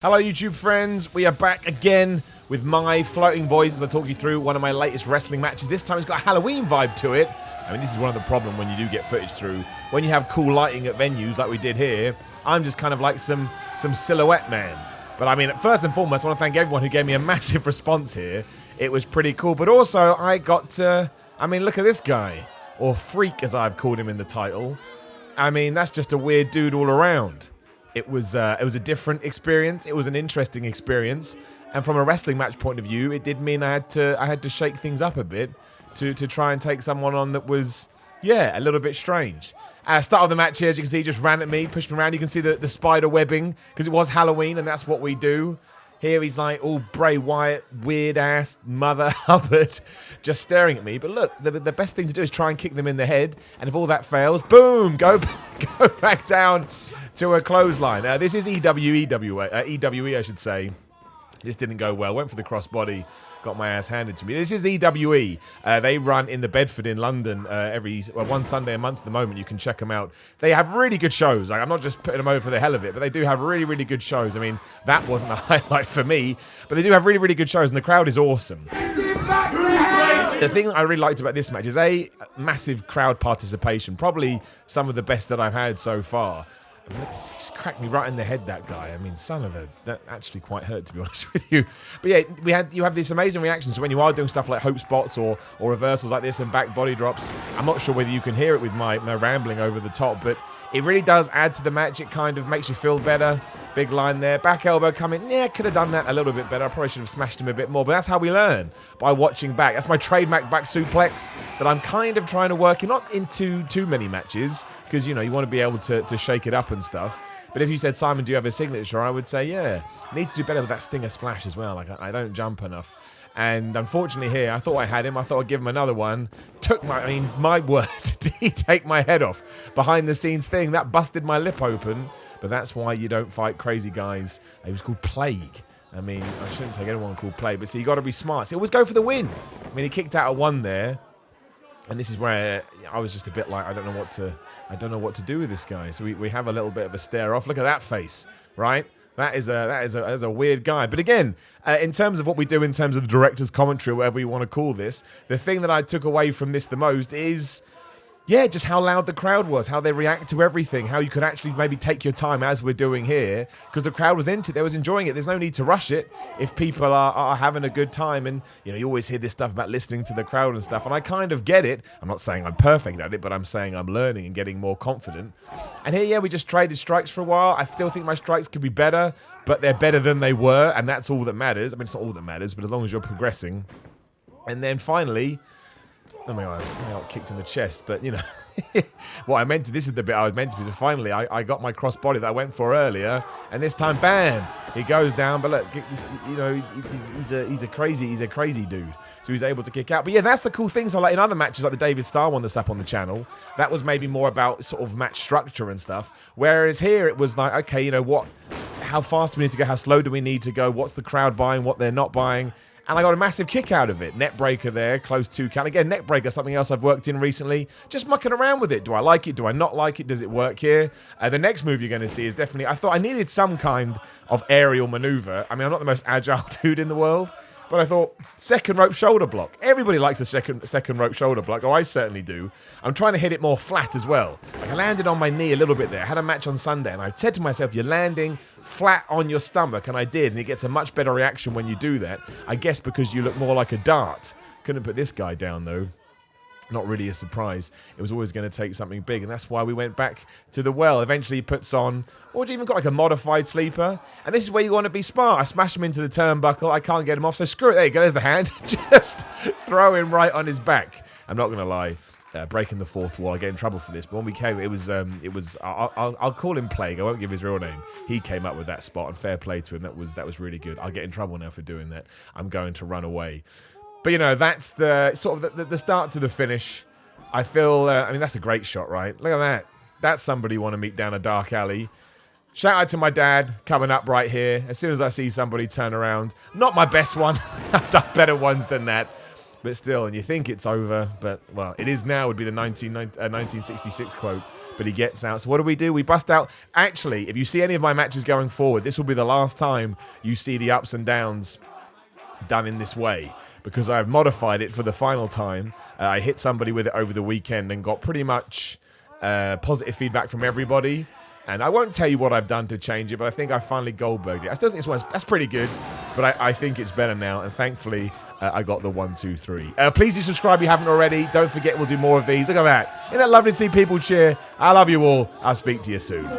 Hello YouTube friends, we are back again with my floating voice as I talk you through one of my latest wrestling matches. This time it's got a Halloween vibe to it. I mean, this is one of the problems when you do get footage through. When you have cool lighting at venues like we did here, I'm just kind of like some silhouette man. But I mean, first and foremost, I want to thank everyone who gave me a massive response here. It was pretty cool, but also I got to, I mean, look at this guy. Or Freak as I've called him in the title. I mean, that's just a weird dude all around. It was a different experience. It was an interesting experience, and from a wrestling match point of view, it did mean I had to shake things up a bit to try and take someone on that was, yeah, a little bit strange. Start of the match here, as you can see, he just ran at me, pushed me around. You can see the spider webbing because it was Halloween, and that's what we do. Here he's like all Bray Wyatt, weird-ass Mother Hubbard, just staring at me. But look, the best thing to do is try and kick them in the head, and if all that fails, boom, go back down to a clothesline. This is EWE, I should say. This didn't go well. Went for the crossbody, got my ass handed to me. This is EWE. They run in the Bedford in London one Sunday a month at the moment. You can check them out. They have really good shows. Like, I'm not just putting them over for the hell of it, but they do have really, really good shows. I mean, that wasn't a highlight for me, but they do have really, really good shows, and the crowd is awesome. The thing I really liked about this match is massive crowd participation. Probably some of the best that I've had so far. He's cracked me right in the head, that guy. I mean, son of a... That actually quite hurt, to be honest with you. But yeah, you have this amazing reaction. So when you are doing stuff like hope spots or reversals like this and back body drops, I'm not sure whether you can hear it with my rambling over the top, but it really does add to the match. It kind of makes you feel better. Big line there. Back elbow coming. Yeah, could have done that a little bit better. I probably should have smashed him a bit more, but that's how we learn, by watching back. That's my trademark back suplex that I'm kind of trying to work in, not into too many matches, because, you know, you want to be able to shake it up and stuff. But if you said, Simon, do you have a signature? I would say, yeah. Need to do better with that Stinger Splash as well. Like, I don't jump enough. And unfortunately here, I thought I had him. I thought I'd give him another one. My word, did he take my head off? Behind the scenes thing, that busted my lip open. But that's why you don't fight crazy guys. He was called Plague. I mean, I shouldn't take anyone called Plague, but see, you got to be smart. So always go for the win. I mean, he kicked out a one there. And this is where I was just a bit like, I don't know what to do with this guy. So we have a little bit of a stare off. Look at that face, right? That is a weird guy. But again, in terms of what we do in terms of the director's commentary, or whatever you want to call this, the thing that I took away from this the most is, yeah, just how loud the crowd was, how they react to everything, how you could actually maybe take your time as we're doing here, because the crowd was into it, they was enjoying it. There's no need to rush it if people are having a good time. And, you know, you always hear this stuff about listening to the crowd and stuff, and I kind of get it. I'm not saying I'm perfect at it, but I'm saying I'm learning and getting more confident. And here, yeah, we just traded strikes for a while. I still think my strikes could be better, but they're better than they were, and that's all that matters. I mean, it's not all that matters, but as long as you're progressing. And then finally... I mean, I got kicked in the chest, but, you know, this is the bit I was meant to be. Finally, I got my cross body that I went for earlier, and this time, bam, he goes down. But look, you know, he's a crazy dude. So he's able to kick out. But yeah, that's the cool thing. So like in other matches, like the David Starr one that's up on the channel, that was maybe more about sort of match structure and stuff. Whereas here, it was like, okay, you know what? How fast do we need to go? How slow do we need to go? What's the crowd buying? What they're not buying? And I got a massive kick out of it. Net breaker there, close to count. Again, net breaker, something else I've worked in recently. Just mucking around with it. Do I like it? Do I not like it? Does it work here? The next move you're going to see is definitely... I thought I needed some kind of aerial maneuver. I mean, I'm not the most agile dude in the world, but I thought, second rope shoulder block. Everybody likes a second rope shoulder block. Oh, I certainly do. I'm trying to hit it more flat as well. Like, I landed on my knee a little bit there. I had a match on Sunday, and I said to myself, you're landing flat on your stomach, and I did, and it gets a much better reaction when you do that. I guess because you look more like a dart. Couldn't put this guy down, though. Not really a surprise. It was always going to take something big, and that's why we went back to the well. Eventually he puts on, or even got like a modified sleeper, and this is where you want to be smart. I smash him into the turnbuckle. I can't get him off, so screw it. There you go. There's the hand. Just throw him right on his back. I'm not going to lie. Breaking the fourth wall. I get in trouble for this, but when we came, it was. I'll call him Plague. I won't give his real name. He came up with that spot, and fair play to him. That was really good. I'll get in trouble now for doing that. I'm going to run away. But, you know, that's the sort of the start to the finish. I feel, I mean, that's a great shot, right? Look at that. That's somebody you want to meet down a dark alley. Shout out to my dad coming up right here. As soon as I see somebody turn around. Not my best one. I've done better ones than that. But still, and you think it's over, but, well, it is now, would be the 1966 quote, but he gets out. So what do? We bust out. Actually, if you see any of my matches going forward, this will be the last time you see the ups and downs done in this way, because I've modified it for the final time. I hit somebody with it over the weekend and got pretty much positive feedback from everybody. And I won't tell you what I've done to change it, but I think I finally Goldberged it. I still think that's pretty good, but I think it's better now. And thankfully, I got the 1, 2, 3. Please do subscribe if you haven't already. Don't forget, we'll do more of these. Look at that. Isn't that lovely to see people cheer? I love you all. I'll speak to you soon.